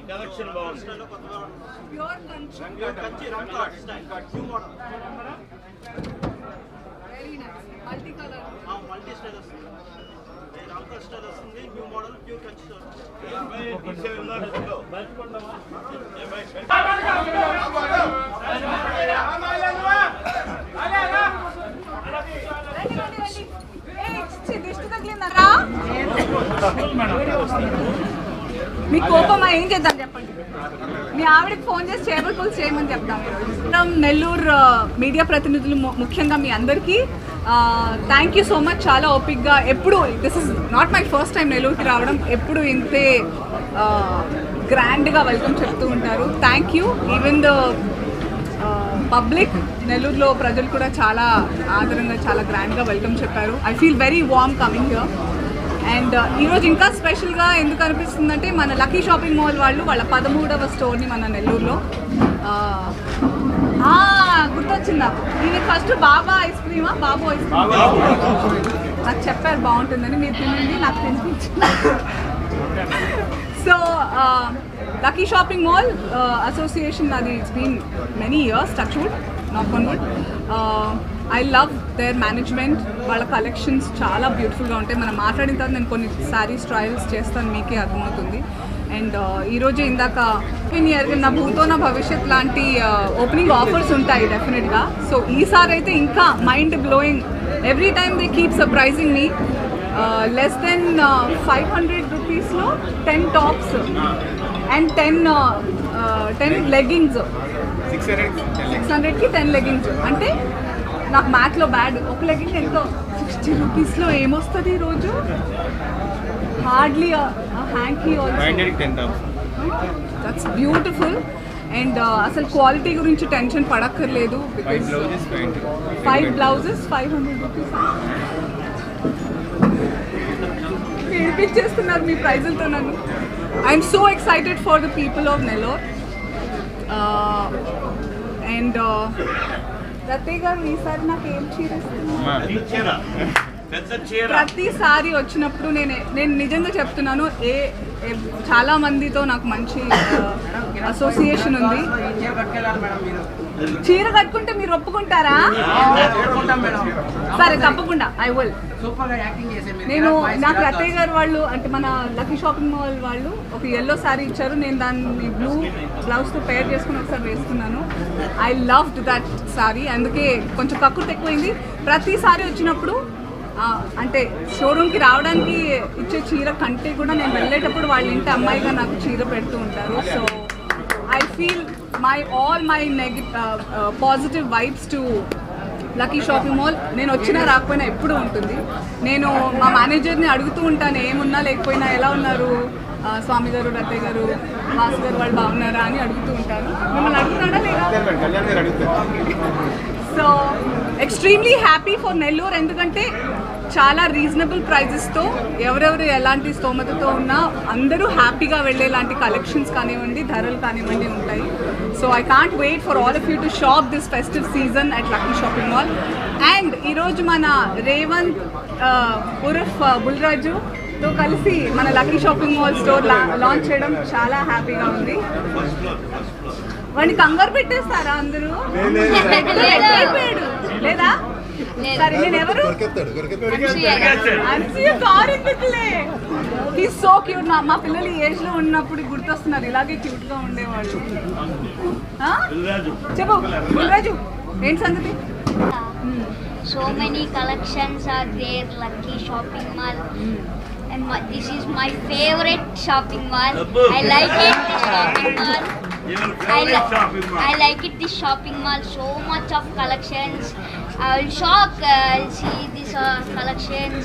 Collection బాగుంది. Multi style వస్తుంది, రంకా style వస్తుంది, న్యూ మోడల్ ప్యూర్ కంచి మీ కోపమా ఏం చేద్దాం చెప్పండి. మీ ఆవిడకి ఫోన్ చేసి చేపల పులుసు చేయమని చెప్తాం. నెల్లూరు మీడియా ప్రతినిధులు ముఖ్యంగా మీ అందరికీ థ్యాంక్ యూ సో మచ్. చాలా ఓపిక్గా ఎప్పుడు this is not my first time నెల్లూరుకి రావడం, ఎప్పుడు ఇంతే గ్రాండ్గా వెల్కమ్ చెప్తూ ఉంటారు. Thank you. Even the public నెల్లూరులో ప్రజలు కూడా చాలా ఆదరంగా చాలా గ్రాండ్గా వెల్కమ్ చెప్పారు. I feel very warm coming here. And ఈరోజు ఇంకా స్పెషల్గా ఎందుకు అనిపిస్తుందంటే మన లక్కీ షాపింగ్ మాల్ వాళ్ళు వాళ్ళ 13వ స్టోర్ని మన నెల్లూరులో గుర్తొచ్చింది నాకు. దీనికి ఫస్ట్ బాబా ఐస్ క్రీమా బాబు ఐస్ క్రీమ్ నాకు చెప్పారు బాగుంటుందని, మీరు తినండి నాకు తినిపించింది. So lucky shopping mall association అది it's been many years, touch wood not on wood. I love their management. వాళ్ళ కలెక్షన్స్ చాలా బ్యూటిఫుల్గా ఉంటాయి. మనం మాట్లాడిన తర్వాత నేను కొన్ని శారీస్ ట్రయల్స్ చేస్తాను, మీకే అర్థమవుతుంది. అండ్ ఈరోజు ఇందాక నా భూతో నా భవిష్యత్ లాంటి ఓపెనింగ్ ఆఫర్స్ ఉంటాయి డెఫినెట్గా. సో ఈసారి అయితే ఇంకా mind blowing. Every time they keep surprising me. Less than 500 రూపీస్లో 10 టాప్స్ అండ్ 10 లెగ్గింగ్స్. 600కి 10 లెగ్గింగ్స్ అంటే నాకు మ్యాథ్లో బ్యాడ్. ఒక లెగ్గింగ్ ఎంతో 60 రూపీస్లో ఏమొస్తుంది ఈరోజు? Hardly hanky also. That's beautiful. And అసలు క్వాలిటీ గురించి టెన్షన్ పడక్కర్లేదు. 5 బ్లౌజెస్ 500 రూపీస్. ఏడిపించేస్తున్నారు మీ ప్రైజులతో నన్ను. I'm so excited for the people of Nellore. And Rattaiah గారు ఈసారి నాకు ఏం చీర ఇస్తున్నారు? ప్రతిసారి వచ్చినప్పుడు నేను నిజంగా చెప్తున్నాను, చాలా మందితో నాకు మంచి అసోసియేషన్ ఉంది. చీర కట్టుకుంటే మీరు ఒప్పుకుంటారా? సరే తప్పకుండా ఐ విల్. నేను నాకు రత్తయ్య గారు వాళ్ళు అంటే మన లక్కీ షాపింగ్ మాల్ వాళ్ళు ఒక ఎల్లో శారీ ఇచ్చారు. నేను దాన్ని బ్లూ బ్లౌజ్తో పేర్ చేసుకుని ఒకసారి వేసుకున్నాను. I loved that sari. అందుకే కొంచెం కక్కుర్తి ఎక్కువైంది. ప్రతిసారి వచ్చినప్పుడు అంటే షోరూమ్కి రావడానికి ఇచ్చే చీర కంటే కూడా నేను వెళ్ళేటప్పుడు వాళ్ళ ఇంటి అమ్మాయిగా నాకు చీర పెడుతూ ఉంటారు. So I feel all my positive vibes to lucky shopping mall. నేను వచ్చినా రాకపోయినా ఎప్పుడూ ఉంటుంది. నేను మా మేనేజర్ని అడుగుతూ ఉంటాను, ఏమున్నా లేకపోయినా ఎలా ఉన్నారు స్వామి గారు, రత్తయ్య గారు, వాసు గారు వాళ్ళు బాగున్నారా అని అడుగుతూ ఉంటాను. మిమ్మల్ని అడుగుతాడా లేదా? So extremely happy for Nellore. ఎందుకంటే చాలా రీజనబుల్ ప్రైజెస్తో ఎవరెవరు ఎలాంటి స్తోమతతో ఉన్నా అందరూ హ్యాపీగా వెళ్ళేలాంటి కలెక్షన్స్ కానివ్వండి, ధరలు కానివ్వండి ఉంటాయి. So I can't wait for all of you to shop this festive season at lucky shopping mall. And ఈరోజు మన రేవంత్ ఉరఫ్ బుల్రాజుతో కలిసి మన lucky shopping mall store launch చేయడం చాలా హ్యాపీగా ఉంది. వాడిని కంగారు పెట్టేస్తారా అందరూ? లేదా? సరే నేను ఎవరు? So cute. మా పిల్లలు ఈ ఏజ్ లో ఉన్నప్పుడు గుర్తొస్తున్నారు, ఇలాగే క్యూట్ గా ఉండేవాళ్ళు. చెప్పు బుల్రాజు, ఏంటి సంగతి? So many collections are there, Lucky Shopping Mall. And this is my favorite shopping mall. I like it, this shopping mall. I like it, this shopping mall. So much of collections. I will shock, I'll see these collections.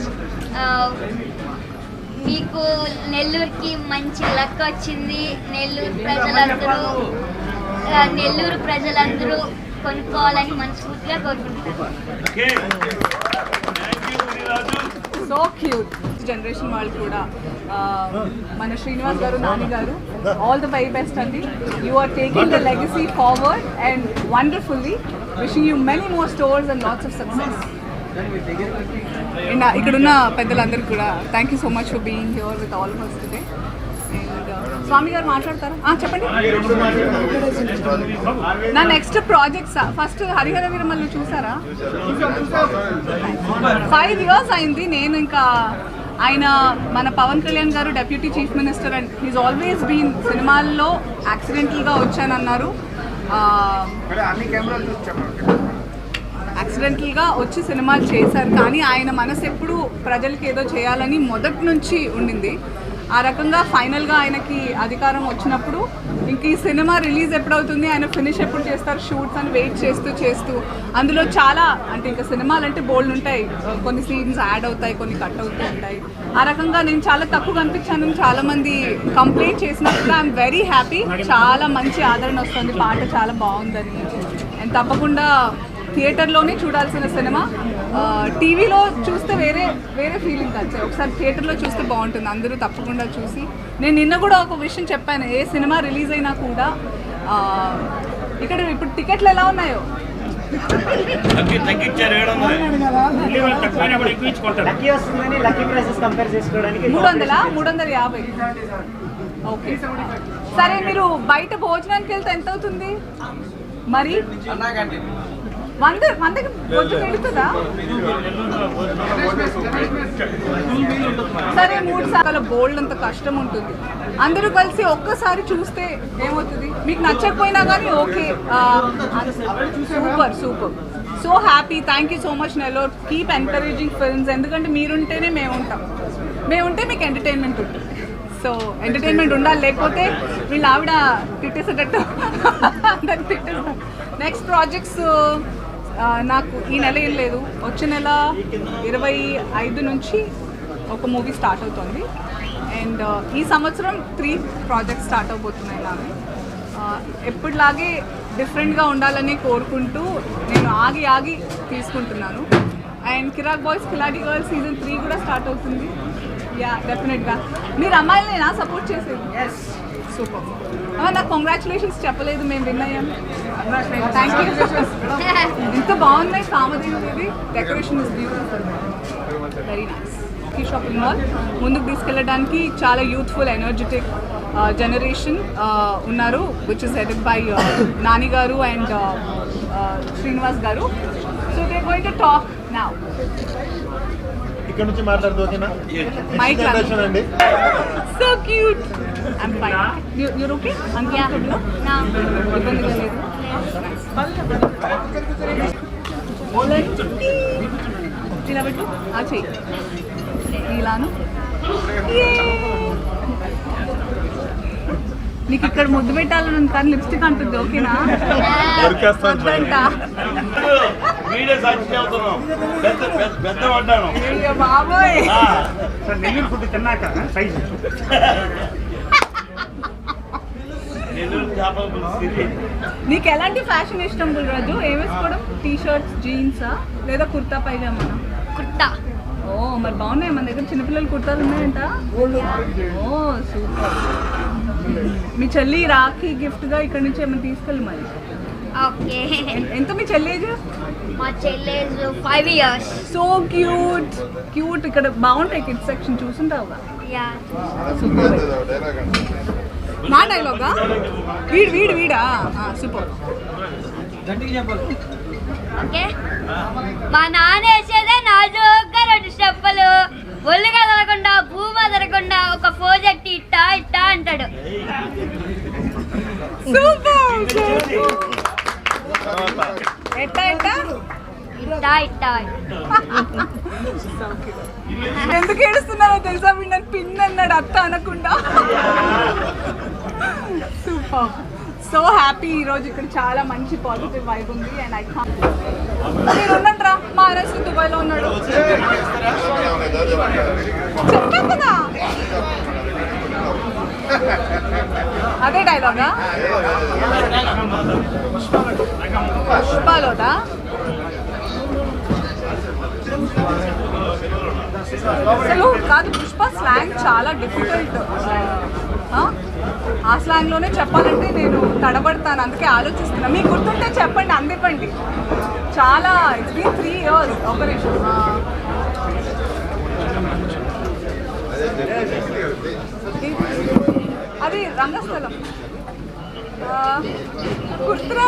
మీకు నెల్లూరుకి మంచి luck వచ్చింది. నెల్లూరు ప్రజలందరూ కొనుక్కోవాలని మనస్ఫూర్తిగా కోరుకుంటున్నాను. So cute generation వాళ్ళు కూడా మన శ్రీనివాస్ గారు, నాని గారు, ఆల్ ద వెరీ బెస్ట్ అండి. You are taking the legacy forward and wonderfully. Wishing you many more stores and lots of success. And ఇక్కడున్న పెద్దలందరికీ కూడా thank you so much for being here with all of us today. And Swami గారు మాట్లాడతారా? చెప్పండి. నా next projects first Harihara Veeramallu చూసారా? 5 years అయింది. నేను ఇంకా ఆయన మన Pawan Kalyan garu deputy chief minister and he's always been సినిమాల్లో యాక్సిడెంటల్గా వచ్చానన్నారు. యాక్సిడెంటల్గా వచ్చి సినిమాలు చేశారు, కానీ ఆయన మనసు ఎప్పుడు ప్రజలకి ఏదో చేయాలని మొదటి నుంచి ఉండింది. ఆ రకంగా ఫైనల్గా ఆయనకి అధికారం వచ్చినప్పుడు ఇంక ఈ సినిమా రిలీజ్ ఎప్పుడవుతుంది, ఆయన ఫినిష్ ఎప్పుడు చేస్తారు షూట్స్ అని వెయిట్ చేస్తూ అందులో చాలా అంటే ఇంకా సినిమాలు అంటే బోల్డ్ ఉంటాయి, కొన్ని సీన్స్ యాడ్ అవుతాయి, కొన్ని కట్ అవుతూ ఉంటాయి. ఆ రకంగా నేను చాలా తక్కువ కనిపించాను. చాలామంది కంప్లైంట్ చేసినప్పుడు ఐఎమ్ వెరీ హ్యాపీ. చాలా మంచి ఆదరణ వస్తుంది, పాట చాలా బాగుందని. అండ్ తప్పకుండా థియేటర్లోనే చూడాల్సిన సినిమా. టీవీలో చూస్తే వేరే ఫీలింగ్ వచ్చాయి, ఒకసారి థియేటర్లో చూస్తే బాగుంటుంది. అందరూ తప్పకుండా చూసి, నేను నిన్న కూడా ఒక విషయం చెప్పాను, ఏ సినిమా రిలీజ్ అయినా కూడా ఇక్కడ ఇప్పుడు టికెట్లు ఎలా ఉన్నాయో 350. ఓకే సరే, మీరు బయట భోజనానికి వెళ్తే ఎంత అవుతుంది మరి? 100కి భోజనం వెళుతుందా? సరే 3 సార్లు బోల్డ్ అంత కష్టం ఉంటుంది. అందరూ కలిసి ఒక్కసారి చూస్తే ఏమవుతుంది? మీకు నచ్చకపోయినా కానీ okay. Super so happy. Thank you so much Nellore. Keep encouraging films. ఎందుకంటే మీరుంటేనే మేముంటే మీకు ఎంటర్టైన్మెంట్ ఉంటుంది. సో ఎంటర్టైన్మెంట్ ఉండాలి, లేకపోతే వీళ్ళు ఆవిడ తిట్టేసేటట్టు అందరికి తిట్టేస్తారు. నెక్స్ట్ ప్రాజెక్ట్స్ నాకు ఈ నెల ఏం లేదు, వచ్చే నెల 25 నుంచి ఒక మూవీ స్టార్ట్ అవుతుంది. అండ్ ఈ సంవత్సరం 3 ప్రాజెక్ట్స్ స్టార్ట్ అవబోతున్నాయి నాకు. ఎప్పటిలాగే డిఫరెంట్గా ఉండాలని కోరుకుంటూ నేను ఆగి తీసుకుంటున్నాను. And Kirik boys కిలాడి girls season 3 కూడా స్టార్ట్ అవుతుంది. యా డెఫినెట్గా. మీరు అమ్మాయిని సపోర్ట్ చేసేది. సూపర్. నాకు కంగ్రాచులేషన్స్ చెప్పలేదు, మేము విన్ అయ్యాం. Thank you. ఇంత బాగున్నాయి Kamadevi. Decoration is beautiful, very nice. ఈ షాపింగ్ మాల్ ముందుకు తీసుకెళ్ళడానికి చాలా యూత్ఫుల్ ఎనర్జెటిక్ జనరేషన్ ఉన్నారు, which is headed by Nani గారు అండ్ శ్రీనివాస్ గారు. So they are going to talk now. ఇక్కడ నుంచి మాట్లాడుతూ ఓకేనా? మైక్ అండి. So cute. I'm fine. You're okay? Uncomfortable? No. ఇబ్బందిగా లేదు. ఇలా పెట్టు. చెయ్యి ఇలాను. నీకు ఇక్కడ ముద్దు పెట్టాలని ఉంది కానీ లిప్స్టిక్ అంటుంది, ఓకేనా? బాబోయ్ నీకు ఎలాంటి ఫ్యాషన్ ఇష్టం బుల్రాజు? ఏం వేసుకోవడం? టీ షర్ట్స్, జీన్సా లేదా కుర్తా పైజామా? కుర్తా. ఓ మరి బాగున్నాయి, మన దగ్గర చిన్నపిల్లలు కుర్తాలు ఉన్నాయంట. ఓ సూపర్. మీ చెల్లి రాఖీ గిఫ్ట్గా ఇక్కడ నుంచి ఏమైనా తీసుకెళ్ళి మరి. ఓకే. ఎంత మీ చెల్లి ఏజ్? మా చెల్లి 5 years. So cute. ఇక్కడ బాగుంటాయి కిడ్స్ సెక్షన్, చూసుంటావుగా? యా. సూపర్. నా డైలాగా? వీడా? సూపర్. ఓకే. మా నాన్న వేసేదే నాజుగ్గా 2 స్టెప్పులు, ఒళ్ళు కదలకుండా భూమి వదలకుండా ఒక ప్రాజెక్ట్ ఇట్టా అంటాడు. సూపర్. ఎట్టా ఇట్టా. ఎందుకు ఏడుస్తున్నారో తెలుసా? వీడు నన్ను పిన్ అన్నాడు, అత్త అనకుండా. సూపర్. సో హ్యాపీ ఈరోజు ఇక్కడ చాలా మంచి పాజిటివ్ వైబ్ ఉంది అండ్ ఐ కాన్ మీరు ఉండండిరా మా అరెస్ట్ దుబాయ్లో ఉన్నాడు చెప్తాం కదా అదే డైలాగా పుష్పాలోదా అసలు కాదు పుష్ప స్లాంగ్ చాలా డిఫికల్ట్ ఆ స్లాంగ్లోనే చెప్పాలంటే నేను తడబడతాను అందుకే ఆలోచిస్తున్నా మీకు గుర్తుంటే చెప్పండి అందివ్వండి చాలా ఇట్స్ బీన్ 3 years ఆపరేషన్ అది రంగస్థలం గుర్తురా